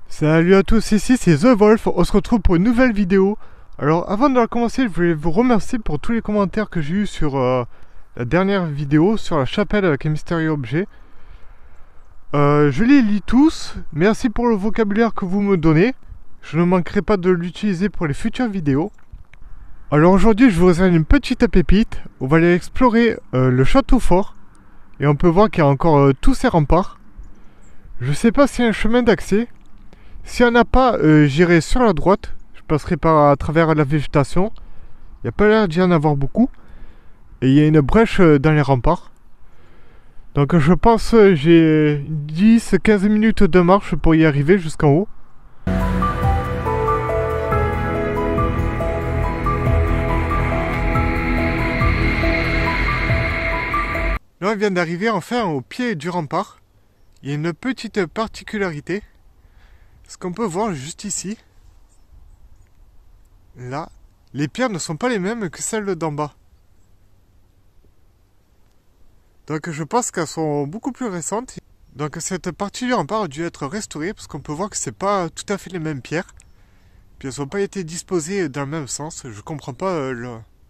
Salut à tous, ici c'est The Wolf, on se retrouve pour une nouvelle vidéo. Alors avant de la commencer, je voulais vous remercier pour tous les commentaires que j'ai eu sur la dernière vidéo sur la chapelle avec un mystérieux objet. Je les lis tous, merci pour le vocabulaire que vous me donnez. Je ne manquerai pas de l'utiliser pour les futures vidéos. Alors aujourd'hui je vous réserve une petite pépite, on va aller explorer le château fort. Et on peut voir qu'il y a encore tous ces remparts. Je sais pas s'il y a un chemin d'accès. S'il n'y en a pas, j'irai sur la droite. Je passerai à travers la végétation. Il n'y a pas l'air d'y en avoir beaucoup. Et il y a une brèche dans les remparts. Donc je pense j'ai 10-15 minutes de marche pour y arriver jusqu'en haut. Là on vient d'arriver enfin au pied du rempart. Il y a une petite particularité. Ce qu'on peut voir juste ici, là, les pierres ne sont pas les mêmes que celles d'en bas. Donc je pense qu'elles sont beaucoup plus récentes. Donc cette partie du rempart a dû être restaurée parce qu'on peut voir que c'est pas tout à fait les mêmes pierres. Puis elles n'ont pas été disposées dans le même sens. Je comprends pas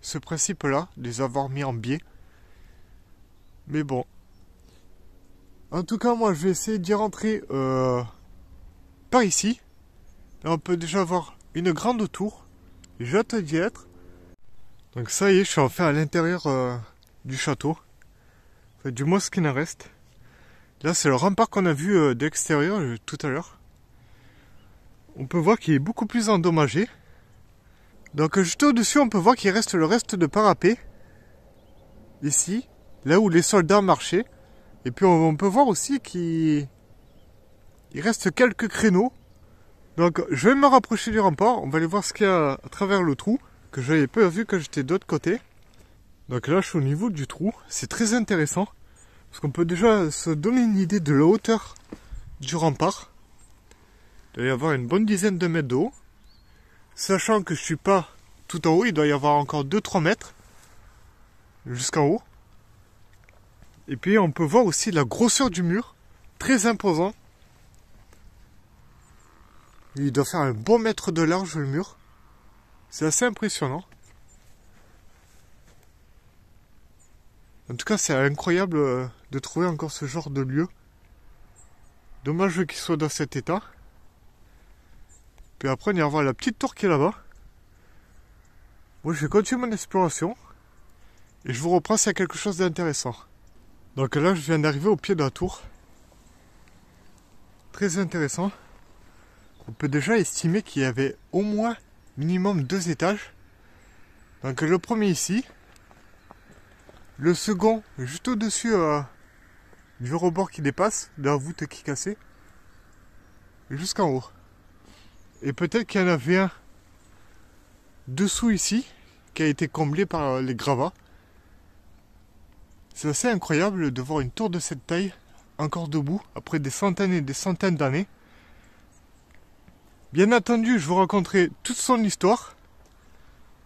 ce principe-là, de les avoir mis en biais. Mais bon. En tout cas, moi je vais essayer d'y rentrer par ici. Là on peut déjà voir une grande tour. J'ai hâte d'y être. Donc ça y est, je suis enfin à l'intérieur du château. Enfin, du moins ce qu'il en reste. Là c'est le rempart qu'on a vu d'extérieur tout à l'heure. On peut voir qu'il est beaucoup plus endommagé. Donc juste au-dessus on peut voir qu'il reste le reste de parapet. Ici, là où les soldats marchaient. Et puis on peut voir aussi qu'il reste quelques créneaux. Donc je vais me rapprocher du rempart, on va aller voir ce qu'il y a à travers le trou, que je n'avais pas vu quand j'étais de l'autre côté. Donc là je suis au niveau du trou, c'est très intéressant, parce qu'on peut déjà se donner une idée de la hauteur du rempart. Il doit y avoir une bonne dizaine de mètres de haut. Sachant que je suis pas tout en haut, il doit y avoir encore 2-3 mètres jusqu'en haut. Et puis on peut voir aussi la grosseur du mur, très imposant. Il doit faire un bon mètre de large le mur. C'est assez impressionnant. En tout cas, c'est incroyable de trouver encore ce genre de lieu. Dommage qu'il soit dans cet état. Puis après, on ira voir la petite tour qui est là-bas. Moi, je vais continuer mon exploration. Et je vous reprends s'il y a quelque chose d'intéressant. Donc là, je viens d'arriver au pied de la tour. Très intéressant. On peut déjà estimer qu'il y avait au moins minimum 2 étages. Donc le premier ici. Le second juste au-dessus du rebord qui dépasse, de la voûte qui est cassée. Jusqu'en haut. Et peut-être qu'il y en avait un dessous ici, qui a été comblé par les gravats. C'est assez incroyable de voir une tour de cette taille encore debout, après des centaines et des centaines d'années. Bien entendu, je vous raconterai toute son histoire,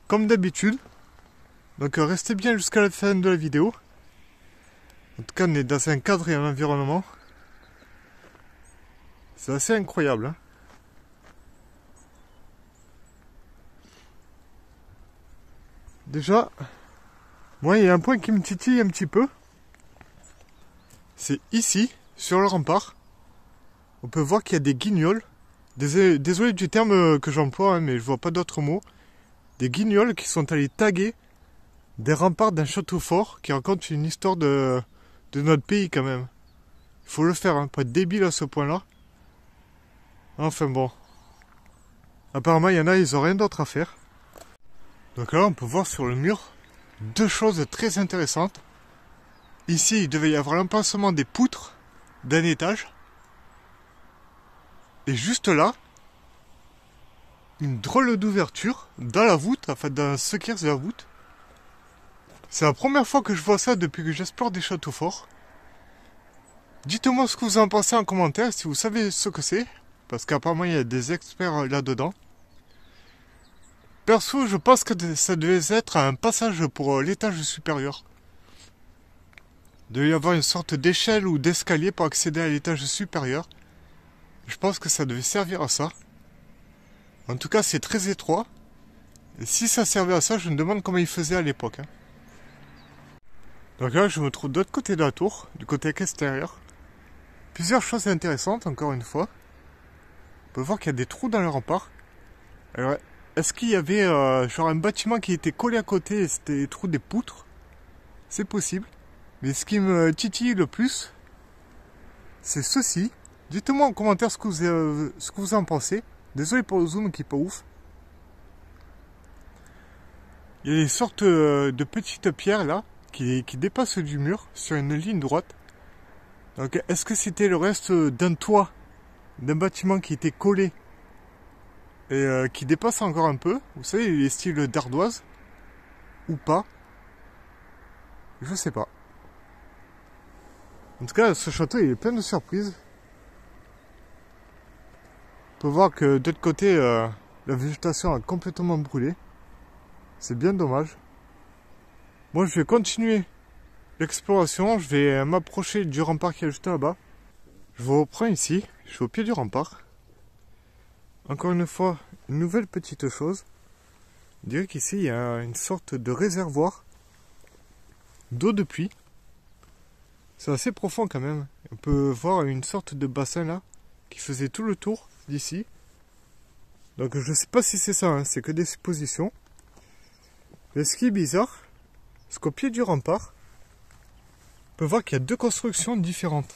comme d'habitude. Donc restez bien jusqu'à la fin de la vidéo. En tout cas, on est dans un cadre et un environnement. C'est assez incroyable. Hein. Déjà, moi, il y a un point qui me titille un petit peu. C'est ici, sur le rempart. On peut voir qu'il y a des guignols. Désolé du terme que j'emploie, hein, mais je vois pas d'autres mots. Des guignols qui sont allés taguer des remparts d'un château fort qui raconte une histoire de notre pays quand même. Il faut le faire, hein, pas être débile à ce point-là. Enfin bon. Apparemment, il y en a, ils ont rien d'autre à faire. Donc là, on peut voir sur le mur 2 choses très intéressantes. Ici, il devait y avoir l'emplacement des poutres d'un étage. Et juste là, une drôle d'ouverture dans la voûte, enfin dans ce qui reste de la voûte. C'est la première fois que je vois ça depuis que j'explore des châteaux forts. Dites-moi ce que vous en pensez en commentaire, si vous savez ce que c'est. Parce qu'apparemment il y a des experts là-dedans. Perso, je pense que ça devait être un passage pour l'étage supérieur. Il devait y avoir une sorte d'échelle ou d'escalier pour accéder à l'étage supérieur. Je pense que ça devait servir à ça. En tout cas, c'est très étroit. Et si ça servait à ça, je me demande comment ils faisaient à l'époque. Hein. Donc là, je me trouve de l'autre côté de la tour, du côté extérieur. Plusieurs choses intéressantes, encore une fois. On peut voir qu'il y a des trous dans le rempart. Alors, est-ce qu'il y avait genre un bâtiment qui était collé à côté et c'était les trous des poutres? C'est possible. Mais ce qui me titille le plus, c'est ceci. Dites-moi en commentaire ce que vous en pensez. Désolé pour le zoom qui est pas ouf. Il y a des sortes de petites pierres là qui dépassent du mur sur une ligne droite. Donc est-ce que c'était le reste d'un toit d'un bâtiment qui était collé et qui dépasse encore un peu? Vous savez, les styles d'ardoise ou pas? Je sais pas. En tout cas, ce château il est plein de surprises. On peut voir que de l'autre côté, la végétation a complètement brûlé. C'est bien dommage. Moi, je vais continuer l'exploration. Je vais m'approcher du rempart qui est juste là-bas. Je vous reprends ici. Je suis au pied du rempart. Encore une fois, une nouvelle petite chose. On dirait qu'ici, il y a une sorte de réservoir d'eau de pluie. C'est assez profond quand même. On peut voir une sorte de bassin là qui faisait tout le tour d'ici. Donc je sais pas si c'est ça, hein, c'est que des suppositions. Mais ce qui est bizarre, c'est qu'au pied du rempart, on peut voir qu'il y a deux constructions différentes.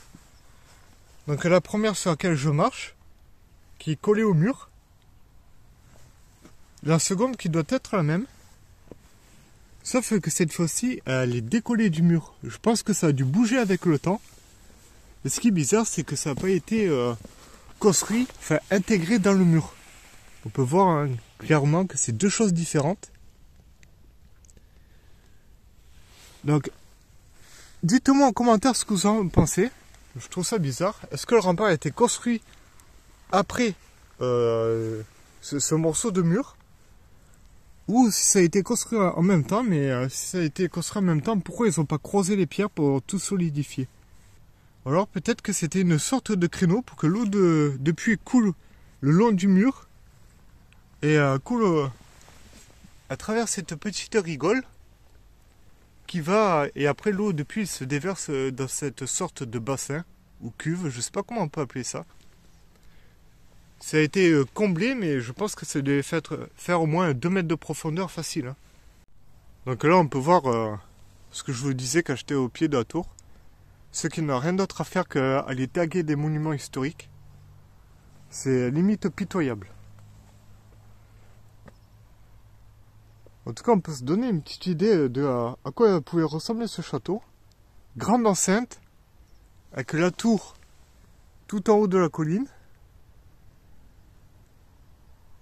Donc la première sur laquelle je marche, qui est collée au mur. La seconde qui doit être la même. Sauf que cette fois-ci, elle est décollée du mur. Je pense que ça a dû bouger avec le temps. Et ce qui est bizarre, c'est que ça n'a pas été construit, enfin intégré dans le mur. On peut voir hein, clairement que c'est deux choses différentes. Donc, dites-moi en commentaire ce que vous en pensez. Je trouve ça bizarre. Est-ce que le rempart a été construit après ce morceau de mur? Ou si ça a été construit en même temps, mais si ça a été construit en même temps, pourquoi ils n'ont pas croisé les pierres pour tout solidifier? Alors peut-être que c'était une sorte de créneau pour que l'eau de pluie coule le long du mur et coule à travers cette petite rigole qui va, et après l'eau de pluie se déverse dans cette sorte de bassin ou cuve, je sais pas comment on peut appeler ça. Ça a été comblé, mais je pense que ça devait faire au moins 2 mètres de profondeur facile. Hein. Donc là on peut voir ce que je vous disais quand j'étais au pied de la tour. Ceux qui n'ont rien d'autre à faire qu'aller taguer des monuments historiques. C'est limite pitoyable. En tout cas, on peut se donner une petite idée de à quoi pouvait ressembler ce château. Grande enceinte, avec la tour tout en haut de la colline.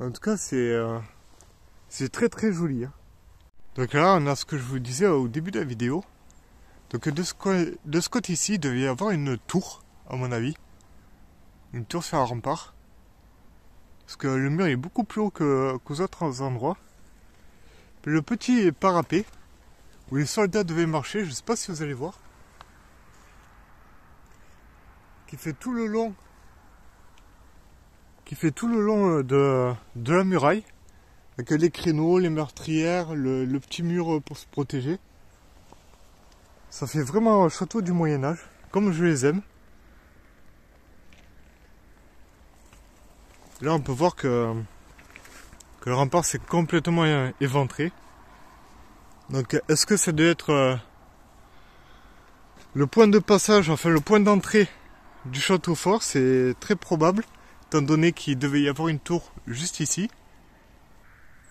En tout cas, c'est très très joli. Hein. Donc là, on a ce que je vous disais au début de la vidéo. Donc de ce côté-ci, il devait y avoir une tour, à mon avis. Une tour sur un rempart. Parce que le mur est beaucoup plus haut qu'aux autres endroits. Le petit parapet où les soldats devaient marcher, je ne sais pas si vous allez voir, qui fait tout le long de la muraille, avec les créneaux, les meurtrières, le petit mur pour se protéger. Ça fait vraiment un château du Moyen-Âge, comme je les aime. Là on peut voir que le rempart s'est complètement éventré. Donc est-ce que ça doit être le point de passage, enfin le point d'entrée du château fort? C'est très probable, étant donné qu'il devait y avoir une tour juste ici.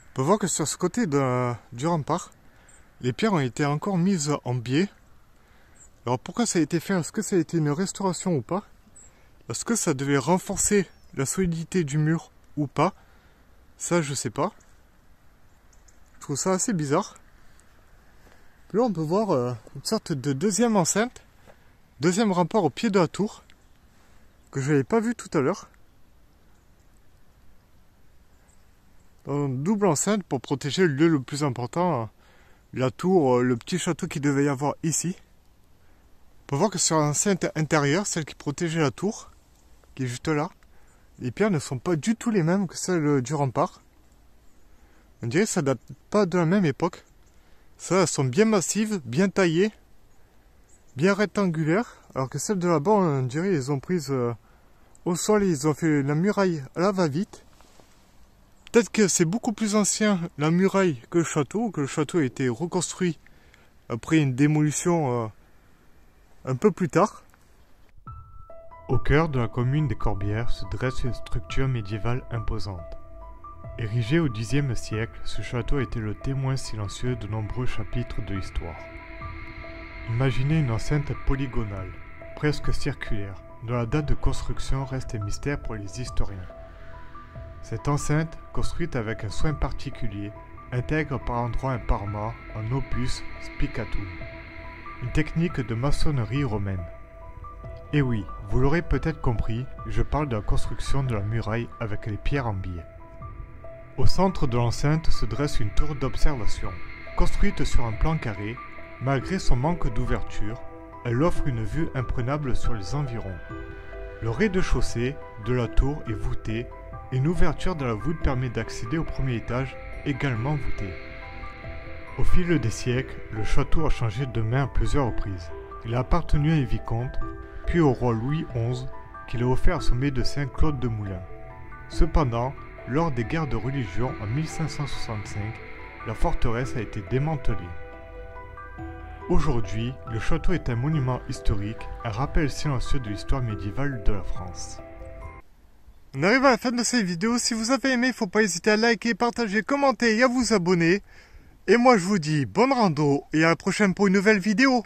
On peut voir que sur ce côté du rempart, les pierres ont été encore mises en biais. Alors pourquoi ça a été fait? Est-ce que ça a été une restauration ou pas? Est-ce que ça devait renforcer la solidité du mur ou pas? Ça, je sais pas. Je trouve ça assez bizarre. Puis là, on peut voir une sorte de deuxième enceinte, deuxième rempart au pied de la tour, que je n'avais pas vu tout à l'heure. Une double enceinte pour protéger le lieu le plus important, la tour, le petit château qu'il devait y avoir ici. On peut voir que sur l'enceinte intérieure, celle qui protégeait la tour, qui est juste là, Les pierres ne sont pas du tout les mêmes que celles du rempart. On dirait que ça date pas de la même époque. Celles-là sont bien massives, bien taillées, bien rectangulaires, alors que celles de là-bas, on dirait ils ont prises au sol et ils ont fait la muraille à la va-vite. Peut-être que c'est beaucoup plus ancien la muraille que le château a été reconstruit après une démolition un peu plus tard. Au cœur de la commune des Corbières se dresse une structure médiévale imposante. Érigé au Xe siècle, ce château a été le témoin silencieux de nombreux chapitres de l'histoire. Imaginez une enceinte polygonale, presque circulaire, dont la date de construction reste un mystère pour les historiens. Cette enceinte, construite avec un soin particulier, intègre par endroits un parement en opus spicatum, une technique de maçonnerie romaine. Et oui, vous l'aurez peut-être compris, je parle de la construction de la muraille avec les pierres en biais. Au centre de l'enceinte se dresse une tour d'observation. Construite sur un plan carré, malgré son manque d'ouverture, elle offre une vue imprenable sur les environs. Le rez-de-chaussée de la tour est voûté et une ouverture de la voûte permet d'accéder au premier étage, également voûté. Au fil des siècles, le château a changé de main à plusieurs reprises. Il a appartenu à un vicomte, puis au roi Louis XI, qui l'a offert à son médecin Claude de Moulins. Cependant, lors des guerres de religion en 1565, la forteresse a été démantelée. Aujourd'hui, le château est un monument historique, un rappel silencieux de l'histoire médiévale de la France. On arrive à la fin de cette vidéo. Si vous avez aimé, il ne faut pas hésiter à liker, partager, commenter et à vous abonner. Et moi je vous dis bonne rando et à la prochaine pour une nouvelle vidéo.